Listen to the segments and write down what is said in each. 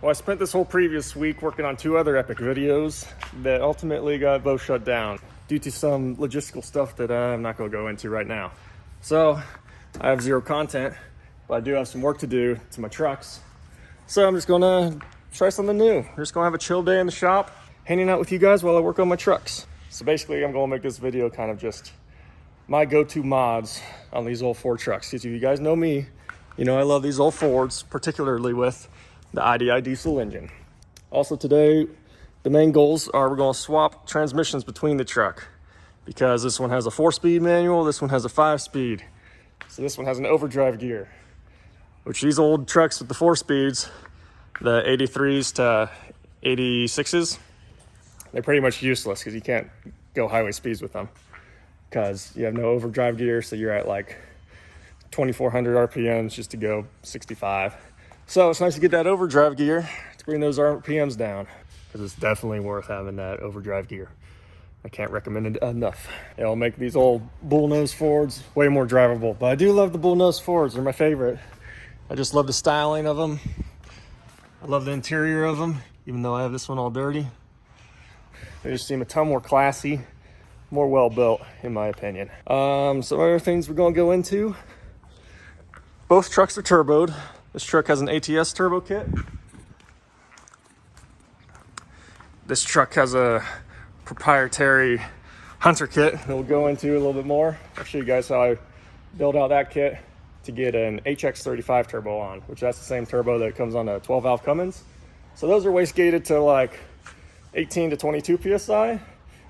Well, I spent this whole previous week working on 2 other epic videos that ultimately got both shut down due to some logistical stuff that I'm not going to go into right now. So I have 0 content, but I do have some work to do to my trucks. So I'm just going to try something new. We're just going to have a chill day in the shop, hanging out with you guys while I work on my trucks. So basically I'm going to make this video kind of just my go-to mods on these old Ford trucks. Because if you guys know me, you know I love these old Fords, particularly with the IDI diesel engine. Also today, the main goals are we're going to swap transmissions between the truck because this one has a 4-speed manual, this one has a 5-speed. So this one has an overdrive gear, which these old trucks with the 4 speeds, the 83s to 86s, they're pretty much useless because you can't go highway speeds with them because you have no overdrive gear, so you're at like 2,400 RPMs just to go 65. So it's nice to get that overdrive gear to bring those RPMs down because it's definitely worth having that overdrive gear. I can't recommend it enough. It'll make these old bullnose Fords way more drivable, but I do love the bullnose Fords. They're my favorite. I just love the styling of them. I love the interior of them, even though I have this one all dirty. They just seem a ton more classy, more well-built, in my opinion. Some other things we're gonna go into. Both trucks are turboed. This truck has an ATS turbo kit. This truck has a proprietary Hunter kit that we'll go into a little bit more. I'll show you guys how I build out that kit to get an HX35 turbo on, which that's the same turbo that comes on a 12-valve Cummins. So those are waste gated to like 18 to 22 PSI,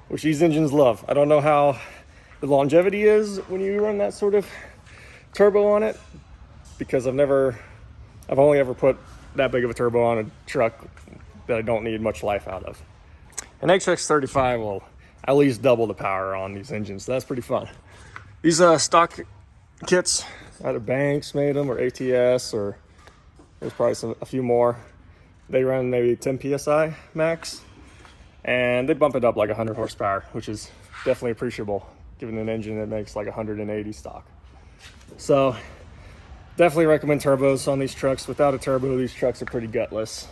which these engines love. I don't know how the longevity is when you run that sort of turbo on it, because I've only ever put that big of a turbo on a truck that I don't need much life out of. An HX35 will at least double the power on these engines, so that's pretty fun. These stock kits, either Banks made them or ATS, or there's probably a few more. They run maybe 10 PSI max, and they bump it up like 100 horsepower, which is definitely appreciable given an engine that makes like 180 stock. So definitely recommend turbos on these trucks. Without a turbo, these trucks are pretty gutless,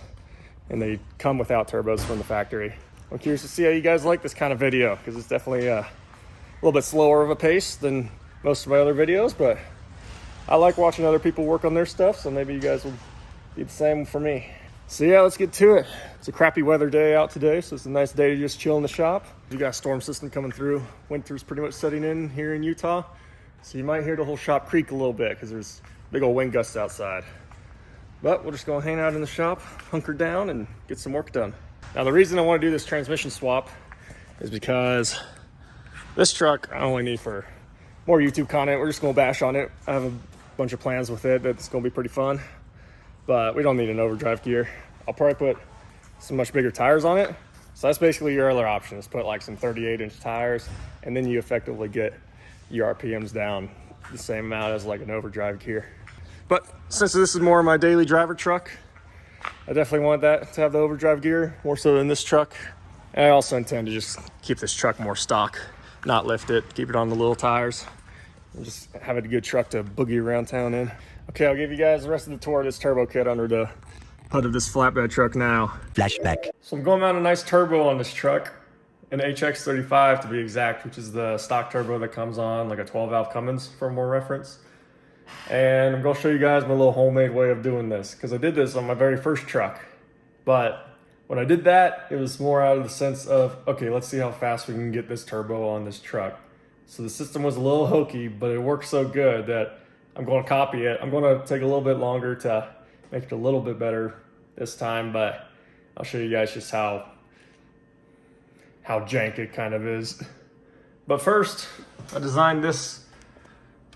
and they come without turbos from the factory. I'm curious to see how you guys like this kind of video, because it's definitely a little bit slower of a pace than most of my other videos, but I like watching other people work on their stuff, so maybe you guys will be the same for me. So yeah, let's get to it. It's a crappy weather day out today, so it's a nice day to just chill in the shop. You got a storm system coming through. Winter's pretty much setting in here in Utah, so you might hear the whole shop creak a little bit because there's big old wind gusts outside. But we're just gonna hang out in the shop, hunker down, and get some work done. Now the reason I want to do this transmission swap is because this truck I only need for more YouTube content. We're just gonna bash on it. I have a bunch of plans with it that's gonna be pretty fun, but we don't need an overdrive gear. I'll probably put some much bigger tires on it. So that's basically your other option, is put like some 38-inch tires, and then you effectively get your RPMs down the same amount as like an overdrive gear. But since this is more of my daily driver truck, I definitely want that to have the overdrive gear, more so than this truck. And I also intend to just keep this truck more stock, not lift it, keep it on the little tires, and just have it a good truck to boogie around town in. Okay, I'll give you guys the rest of the tour of this turbo kit under the hood of this flatbed truck now. Flashback. So I'm going to mount a nice turbo on this truck, an HX35 to be exact, which is the stock turbo that comes on like a 12-valve Cummins for more reference. And I'm going to show you guys my little homemade way of doing this, because I did this on my very first truck. But when I did that, it was more out of the sense of, okay, let's see how fast we can get this turbo on this truck. So the system was a little hokey, but it worked so good that I'm going to copy it. I'm going to take a little bit longer to make it a little bit better this time, but I'll show you guys just how jank it kind of is. But first, I designed this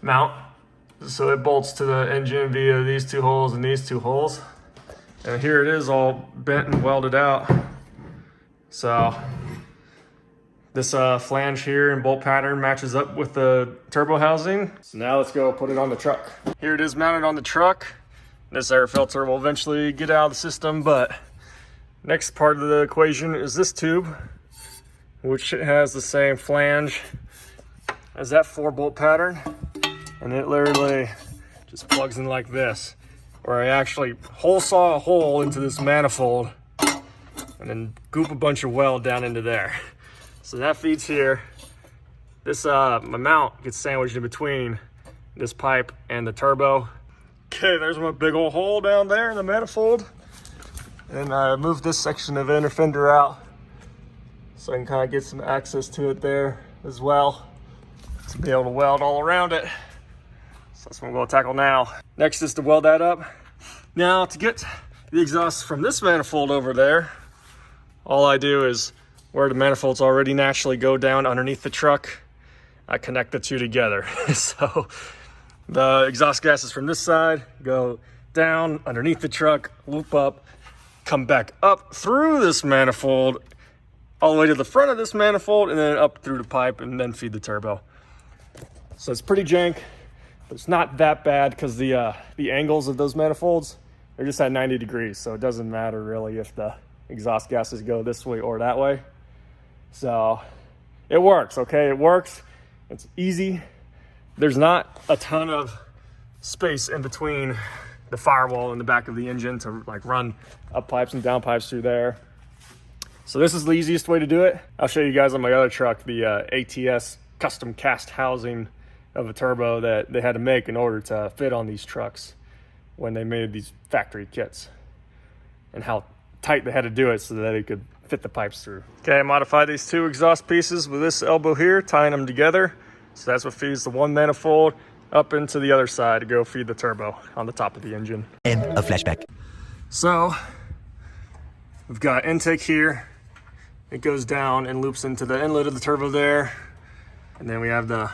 mount so it bolts to the engine via these 2 holes and these 2 holes. And here it is all bent and welded out. So this flange here and bolt pattern matches up with the turbo housing. So now let's go put it on the truck. Here it is mounted on the truck. This air filter will eventually get out of the system, but next part of the equation is this tube, which has the same flange as that 4-bolt pattern. And it literally just plugs in like this. where I actually hole saw a hole into this manifold and then goop a bunch of weld down into there. So that feeds here. This my mount gets sandwiched in between this pipe and the turbo. Okay, there's my big old hole down there in the manifold. And I moved this section of inner fender out so I can kind of get some access to it there as well, to be able to weld all around it. So that's what I'm going to tackle now. Next is to weld that up. Now to get the exhaust from this manifold over there, all I do is where the manifolds already naturally go down underneath the truck, I connect the two together. So the exhaust gases from this side go down underneath the truck, loop up, come back up through this manifold, all the way to the front of this manifold, and then up through the pipe, and then feed the turbo. So it's pretty jank, but it's not that bad because the angles of those manifolds, they're just at 90 degrees, so it doesn't matter really if the exhaust gases go this way or that way. So it works, okay? It works. It's easy. There's not a ton of space in between the firewall in the back of the engine to like run up pipes and down pipes through there. So this is the easiest way to do it. I'll show you guys on my other truck the ATS custom cast housing of a turbo that they had to make in order to fit on these trucks when they made these factory kits, and how tight they had to do it so that it could fit the pipes through. Okay, I modified these two exhaust pieces with this elbow here, tying them together. So that's what feeds the one manifold up into the other side to go feed the turbo on the top of the engine. And a flashback. So we've got intake here. It goes down and loops into the inlet of the turbo there. And then we have the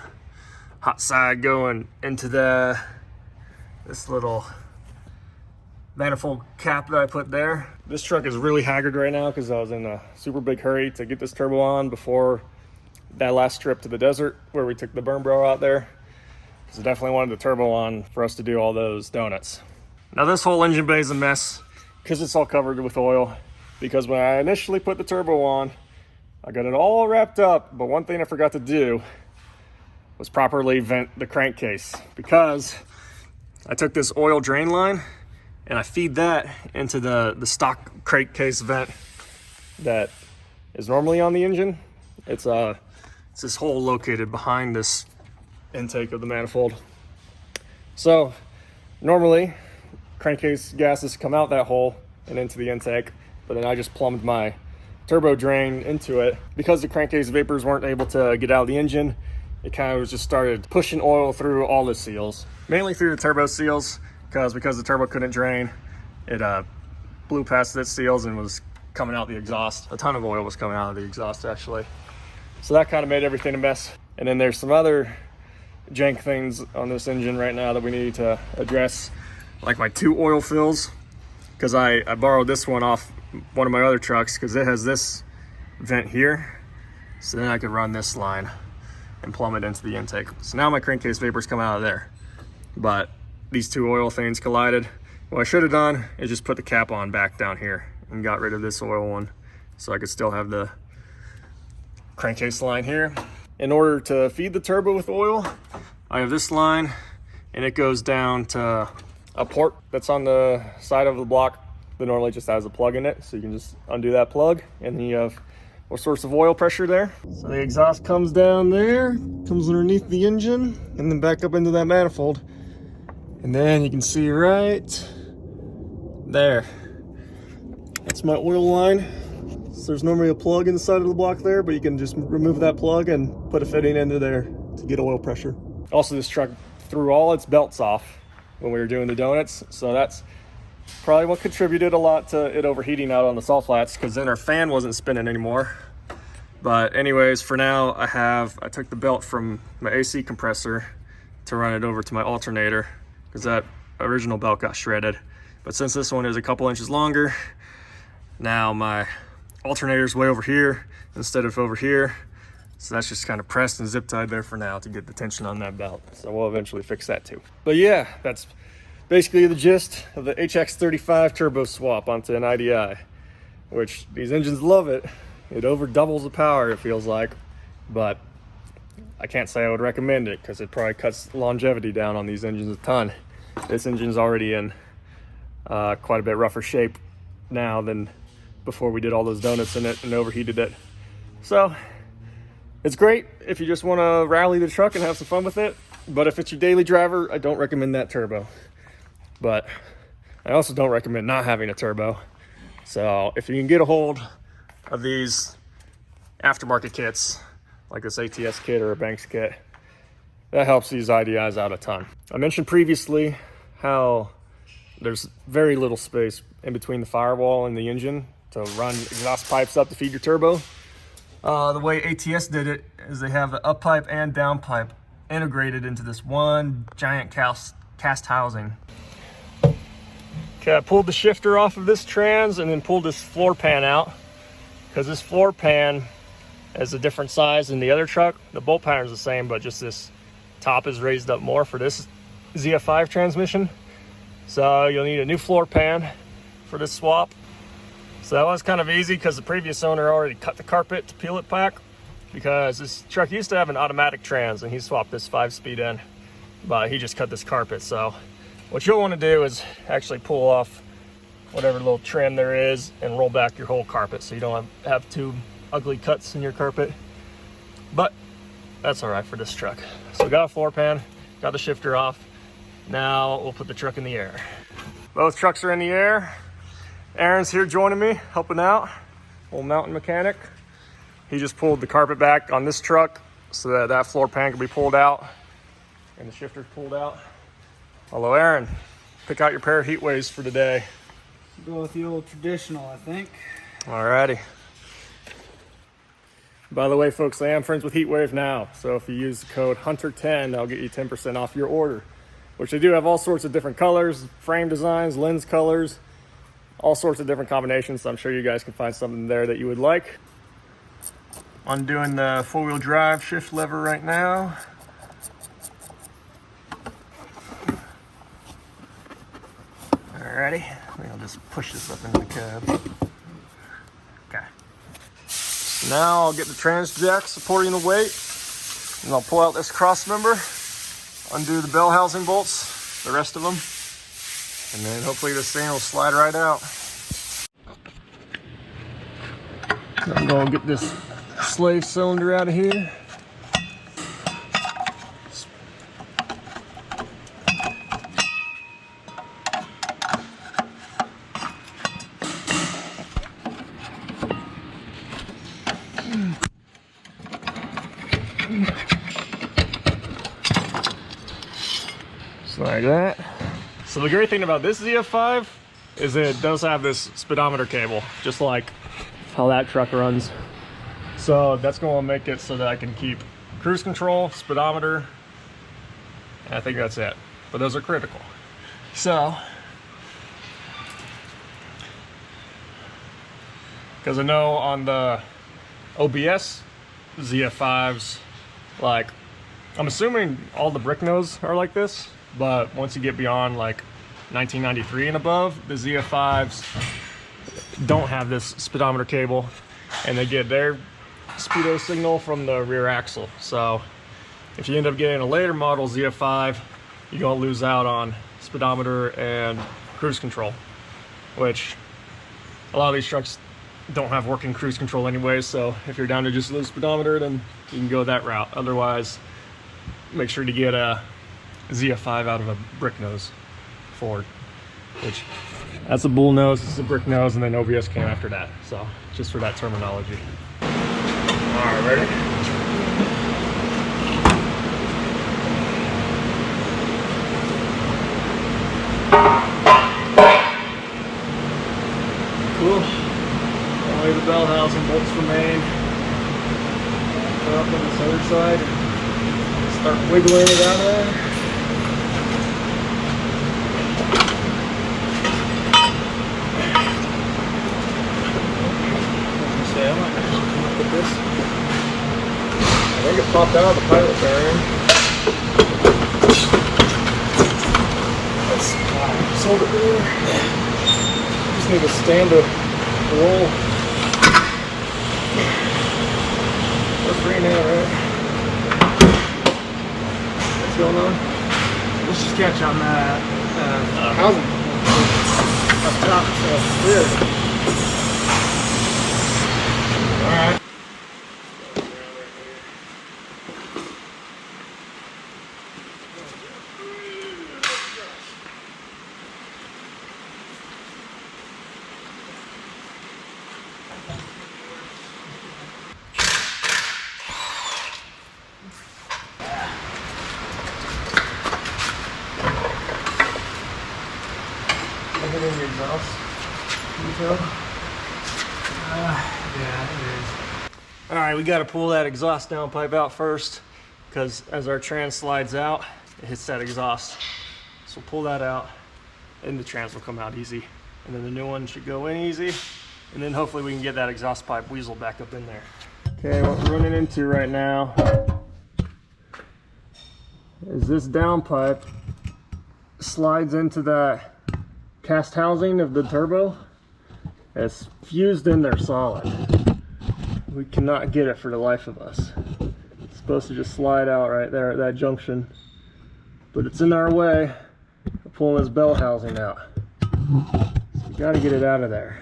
hot side going into this little manifold cap that I put there. This truck is really haggard right now because I was in a super big hurry to get this turbo on before that last trip to the desert where we took the burn bro out there. So definitely wanted the turbo on for us to do all those donuts. Now this whole engine bay is a mess because it's all covered with oil, because when I initially put the turbo on, I got it all wrapped up, but one thing I forgot to do was properly vent the crankcase, because I took this oil drain line and I feed that into the stock crankcase vent that is normally on the engine. It's this hole located behind this intake of the manifold. So normally crankcase gases come out that hole and into the intake, but then I just plumbed my turbo drain into it. Because the crankcase vapors weren't able to get out of the engine, it kind of just started pushing oil through all the seals, mainly through the turbo seals, because the turbo couldn't drain, it blew past its seals and was coming out the exhaust. A ton of oil was coming out of the exhaust actually. So that kind of made everything a mess. And then there's some other jank things on this engine right now that we need to address, like my two oil fills, because I borrowed this one off one of my other trucks because it has this vent here, so then I could run this line and plumb it into the intake. So now my crankcase vapors come out of there, but these two oil things collided. What I should have done is just put the cap on back down here and got rid of this oil one so I could still have the crankcase line here. In order to feed the turbo with oil, I have this line and it goes down to a port that's on the side of the block that normally just has a plug in it. So you can just undo that plug and then you have a source of oil pressure there. So the exhaust comes down there, comes underneath the engine, and then back up into that manifold. And then you can see right there, that's my oil line. So there's normally a plug in the side of the block there, but you can just remove that plug and put a fitting into there to get oil pressure. Also, this truck threw all its belts off when we were doing the donuts, so that's probably what contributed a lot to it overheating out on the salt flats, because then our fan wasn't spinning anymore. But anyways, for now I took the belt from my AC compressor to run it over to my alternator, because that original belt got shredded. But since this one is a couple inches longer, now my alternator's way over here instead of over here. So that's just kind of pressed and zip tied there for now to get the tension on that belt. So we'll eventually fix that too. But yeah, that's basically the gist of the HX35 turbo swap onto an IDI, which these engines love it. It over doubles the power, it feels like, but I can't say I would recommend it because it probably cuts longevity down on these engines a ton. This engine's already in quite a bit rougher shape now than before we did all those donuts in it and overheated it. So it's great if you just want to rally the truck and have some fun with it, but if it's your daily driver, I don't recommend that turbo. But I also don't recommend not having a turbo. So if you can get a hold of these aftermarket kits, like this ATS kit or a Banks kit, that helps these IDIs out a ton. I mentioned previously how there's very little space in between the firewall and the engine to run exhaust pipes up to feed your turbo. The way ATS did it is they have the up pipe and down pipe integrated into this one giant cast housing. Okay, I pulled the shifter off of this trans and then pulled this floor pan out, because this floor pan is a different size than the other truck. The bolt pattern is the same, but just this top is raised up more for this ZF5 transmission. So you'll need a new floor pan for this swap. So that was kind of easy because the previous owner already cut the carpet to peel it back, because this truck used to have an automatic trans and he swapped this 5-speed in, but he just cut this carpet. So what you'll want to do is actually pull off whatever little trim there is and roll back your whole carpet so you don't have two ugly cuts in your carpet. But that's all right for this truck. So we got a floor pan, got the shifter off. Now we'll put the truck in the air. Both trucks are in the air. Aaron's here joining me, helping out, old mountain mechanic. He just pulled the carpet back on this truck so that that floor pan can be pulled out and the shifter's pulled out. Hello, Aaron. Pick out your pair of heat waves for today. Go with the old traditional, I think. Alrighty. By the way, folks, I am friends with Heatwave now. So if you use the code HUNTER10, I'll get you 10% off your order, which they do have all sorts of different colors, frame designs, lens colors, all sorts of different combinations. So I'm sure you guys can find something there that you would like. I'm doing the 4-wheel drive shift lever right now. Alrighty, I'll just push this up into the cab. Okay. Now I'll get the trans jack supporting the weight, and I'll pull out this cross member, undo the bell housing bolts, the rest of them, and then hopefully this thing will slide right out. I'm gonna get this slave cylinder out of here. Just like that. So the great thing about this ZF5 is it does have this speedometer cable, just like how that truck runs. So that's going to make it so that I can keep cruise control, speedometer, and I think that's it. But those are critical. So, because I know on the OBS ZF5s, like, I'm assuming all the brick nose are like this, but once you get beyond like 1993 and above, the ZF5s don't have this speedometer cable, and they get their speedo signal from the rear axle. So if you end up getting a later model ZF5, you're gonna lose out on speedometer and cruise control, which a lot of these trucks don't have working cruise control anyway. So if you're down to just lose speedometer, then you can go that route. Otherwise, make sure to get a ZF5 out of a brick nose Ford, which that's a bull nose, this is a brick nose, and then OBS came after that. So just for that terminology. All right, ready? Cool. Only the bell housing bolts remain. Go up on this other side. Start wiggling it out of there. I might actually come up with this. I think it popped out of the pilot bearing. Let's hold it there. Just need to stand to roll. We're free now, right? What's going on? Let's just catch on that housing. up top, so weird. All right. In your exhaust. Can you tell? Yeah, it is. All right, we got to pull that exhaust downpipe out first, because as our trans slides out, it hits that exhaust. So we'll pull that out, and the trans will come out easy, and then the new one should go in easy, and then hopefully we can get that exhaust pipe weasel back up in there. Okay, what we're running into right now is this downpipe slides into that cast housing of the turbo. It's fused in there solid. We cannot get it for the life of us. It's supposed to just slide out right there at that junction, but it's in our way of pulling this bell housing out. So we got to get it out of there.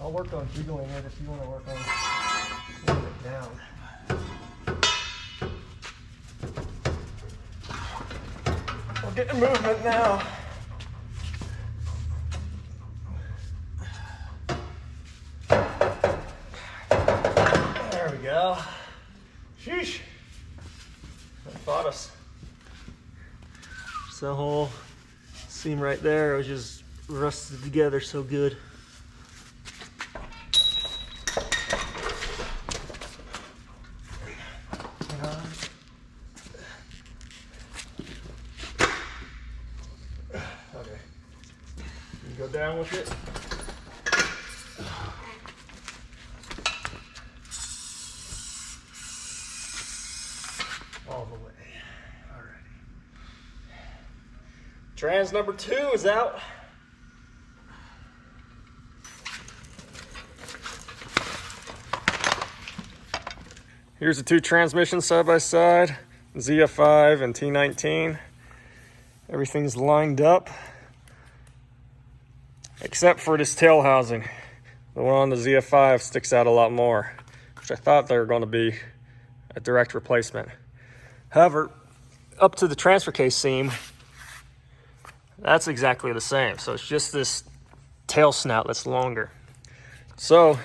I'll work on jiggling it if you want to work on pulling it down. We're getting movement now. There we go. Sheesh. That fought us. Just that whole seam right there, it was just rusted together so good. Go down with it. All the way. Alrighty. Trans number 2 is out. Here's the 2 transmissions side by side, ZF5 and T19. Everything's lined up, except for this tail housing. The one on the ZF5 sticks out a lot more, which I thought they were going to be a direct replacement. However, up to the transfer case seam, that's exactly the same. So it's just this tail snout that's longer. So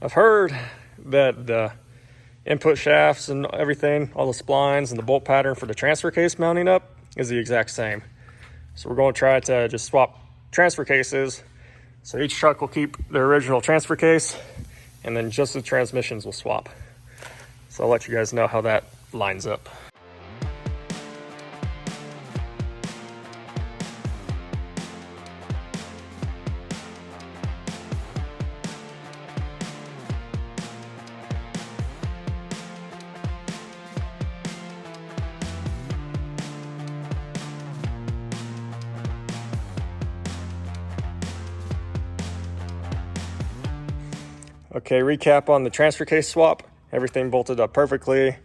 I've heard that the input shafts and everything, all the splines and the bolt pattern for the transfer case mounting up is the exact same. So we're going to try to just swap transfer cases. So each truck will keep their original transfer case, and then just the transmissions will swap. So I'll let you guys know how that lines up. Okay, recap on the transfer case swap. Everything bolted up perfectly.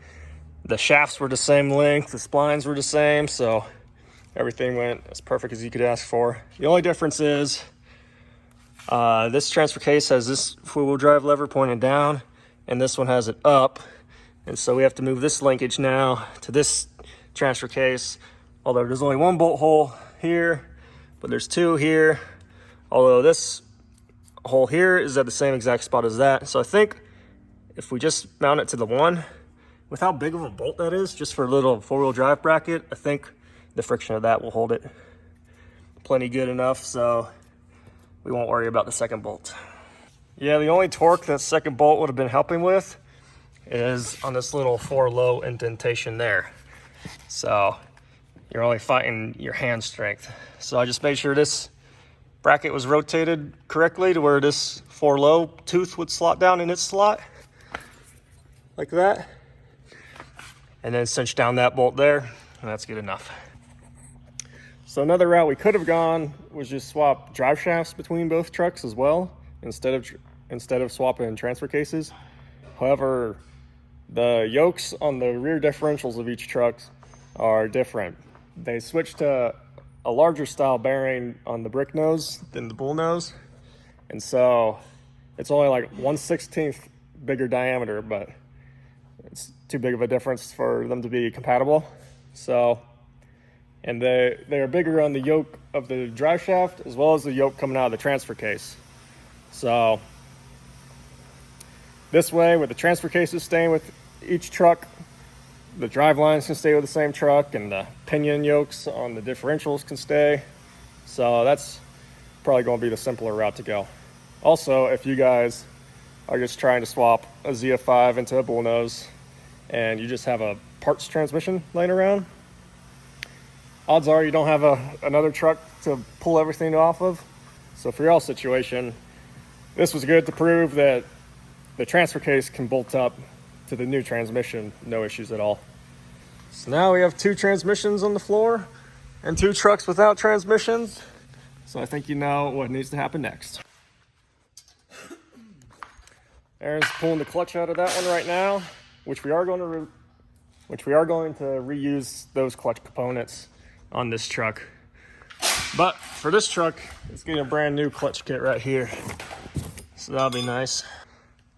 The shafts were the same length, the splines were the same, so everything went as perfect as you could ask for. The only difference is this transfer case has this four-wheel drive lever pointed down, and this one has it up. And so we have to move this linkage now to this transfer case, although there's only one bolt hole here, but there's two here, although this hole here is at the same exact spot as that. So I think if we just mount it to the one, with how big of a bolt that is, just for a little four-wheel drive bracket, I think the friction of that will hold it plenty good enough, so we won't worry about the second bolt. Yeah, the only torque that second bolt would have been helping with is on this little 4-low indentation there. So you're only fighting your hand strength. So I just made sure this bracket was rotated correctly to where this 4-low tooth would slot down in its slot, like that. and then cinch down that bolt there, and that's good enough. So another route we could have gone was just swap drive shafts between both trucks as well, instead of swapping transfer cases. However, the yokes on the rear differentials of each truck are different. They switched to a larger style bearing on the brick nose than the bull nose, and so it's only like 1/16 bigger diameter, but it's too big of a difference for them to be compatible. So, and they are bigger on the yoke of the drive shaft as well as the yoke coming out of the transfer case. So this way, with the transfer cases staying with each truck, the drive lines can stay with the same truck, and the pinion yokes on the differentials can stay. So that's probably going to be the simpler route to go. Also, if you guys are just trying to swap a ZF5 into a bullnose and you just have a parts transmission laying around, odds are you don't have another truck to pull everything off of. So for y'all's situation, this was good to prove that the transfer case can bolt up to the new transmission, no issues at all. So now we have 2 transmissions on the floor and 2 trucks without transmissions. So I think you know what needs to happen next. Aaron's pulling the clutch out of that one right now, which we are going to reuse those clutch components on this truck. But for this truck, it's getting a brand new clutch kit right here. So that'll be nice.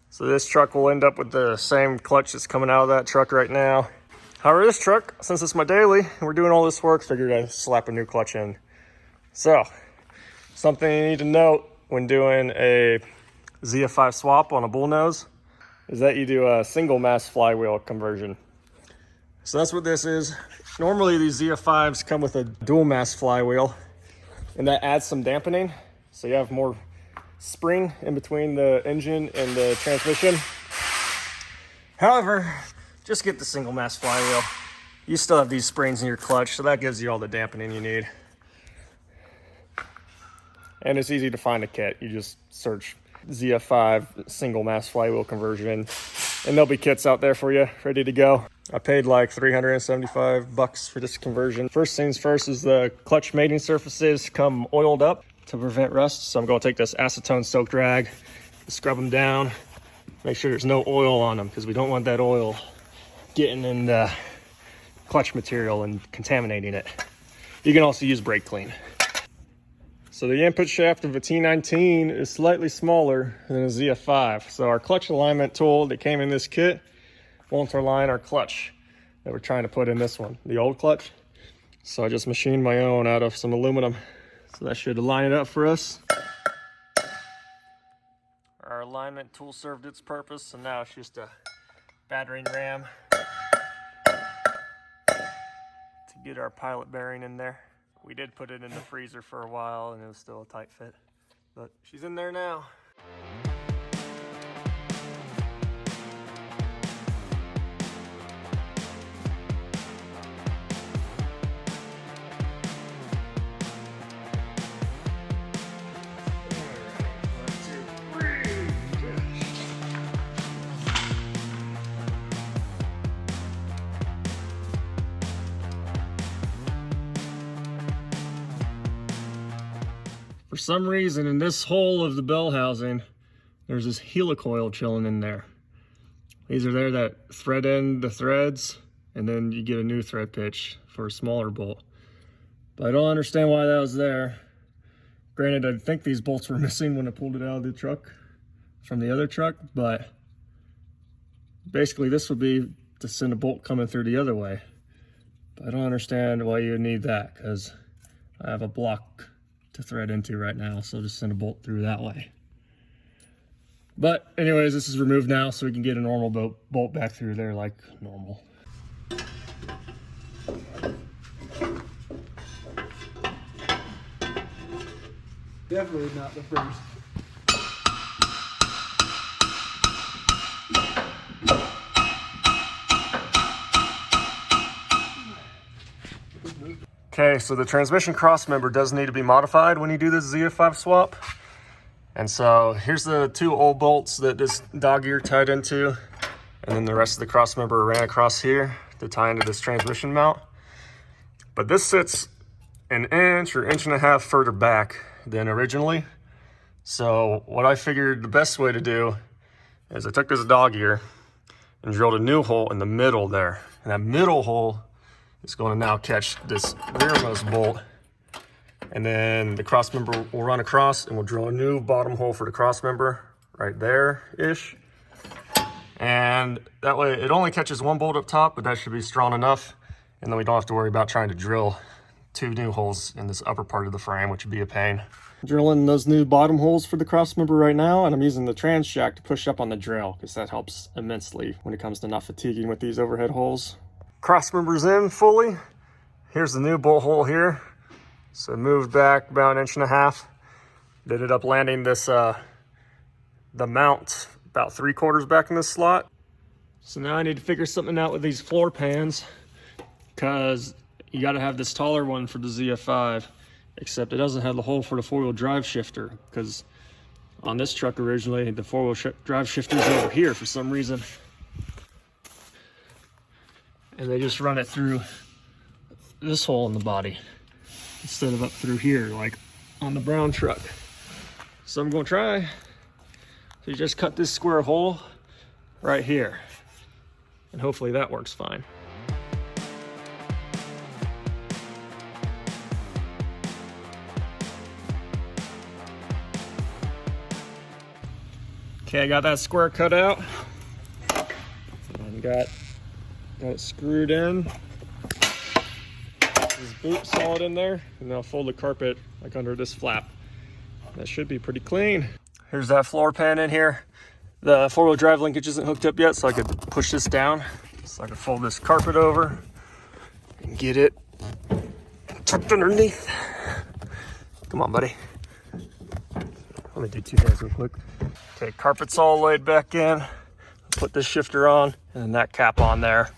So this truck will end up with the same clutch that's coming out of that truck right now. However, this truck, since it's my daily and we're doing all this work, figured I'd slap a new clutch in. So, something you need to note when doing a ZF5 swap on a bullnose is that you do a single mass flywheel conversion. So that's what this is. Normally these ZF5s come with a dual mass flywheel, and that adds some dampening, so you have more spring in between the engine and the transmission. However, just get the single mass flywheel. You still have these springs in your clutch, so that gives you all the dampening you need. And it's easy to find a kit. You just search ZF5 single mass flywheel conversion, and there'll be kits out there for you ready to go. I paid like $375 for this conversion. First things first is the clutch mating surfaces come oiled up to prevent rust. So I'm going to take this acetone soaked rag, scrub them down, make sure there's no oil on them, because we don't want that oil getting in the clutch material and contaminating it. You can also use brake clean. So the input shaft of a T19 is slightly smaller than a ZF5. So our clutch alignment tool that came in this kit won't align our clutch that we're trying to put in this one, the old clutch. So I just machined my own out of some aluminum. So that should align it up for us. Our alignment tool served its purpose, and now it's just a battering ram to get our pilot bearing in there. We did put it in the freezer for a while and it was still a tight fit, but she's in there now. For some reason, in this hole of the bell housing, there's this helicoil chilling in there. These are there that thread in the threads, and then you get a new thread pitch for a smaller bolt. But I don't understand why that was there. Granted, I think these bolts were missing when I pulled it out of the truck from the other truck, but basically this would be to send a bolt coming through the other way. But I don't understand why you would need that, because I have a block to thread into right now, so just send a bolt through that way. But anyways, this is removed now, so we can get a normal bolt back through there like normal. Definitely not the first. Okay, so the transmission crossmember does need to be modified when you do this ZF5 swap. And so here's the 2 old bolts that this dog ear tied into, and then the rest of the crossmember ran across here to tie into this transmission mount. But this sits an inch or inch and a half further back than originally. So what I figured the best way to do is I took this dog ear and drilled a new hole in the middle there. And that middle hole is going to now catch this rearmost bolt. And then the cross member will run across, and we'll drill a new bottom hole for the cross member right there-ish. And that way it only catches one bolt up top, but that should be strong enough. And then we don't have to worry about trying to drill 2 new holes in this upper part of the frame, which would be a pain. Drilling those new bottom holes for the cross member right now, and I'm using the trans jack to push up on the drill because that helps immensely when it comes to not fatiguing with these overhead holes. Cross member's in fully. Here's the new bolt hole here. So moved back about an inch and a half. Ended up landing this, the mount about 3/4 back in this slot. So now I need to figure something out with these floor pans, because you got to have this taller one for the ZF5, except it doesn't have the hole for the 4-wheel drive shifter, because on this truck originally the 4-wheel drive shifter is over here for some reason, and they just run it through this hole in the body instead of up through here like on the brown truck. So I'm going to try to just cut this square hole right here, and hopefully that works fine. Okay, I got that square cut out and got it screwed in. This boot solid in there, and I'll fold the carpet like under this flap. That should be pretty clean. Here's that floor pan in here. The 4-wheel drive linkage isn't hooked up yet, so I could push this down. So I can fold this carpet over and get it tucked underneath. Come on, buddy. Let me do 2 things real quick. Okay, carpet's all laid back in. Put this shifter on and then that cap on there.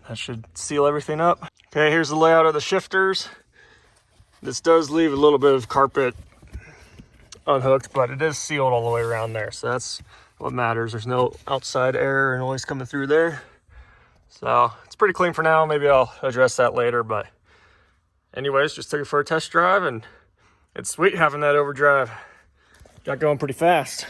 That should seal everything up. Okay, here's the layout of the shifters. This does leave a little bit of carpet unhooked, but it is sealed all the way around there. So that's what matters. There's no outside air or noise coming through there. So it's pretty clean for now. Maybe I'll address that later, but anyways, just took it for a test drive, and it's sweet having that overdrive. Got going pretty fast.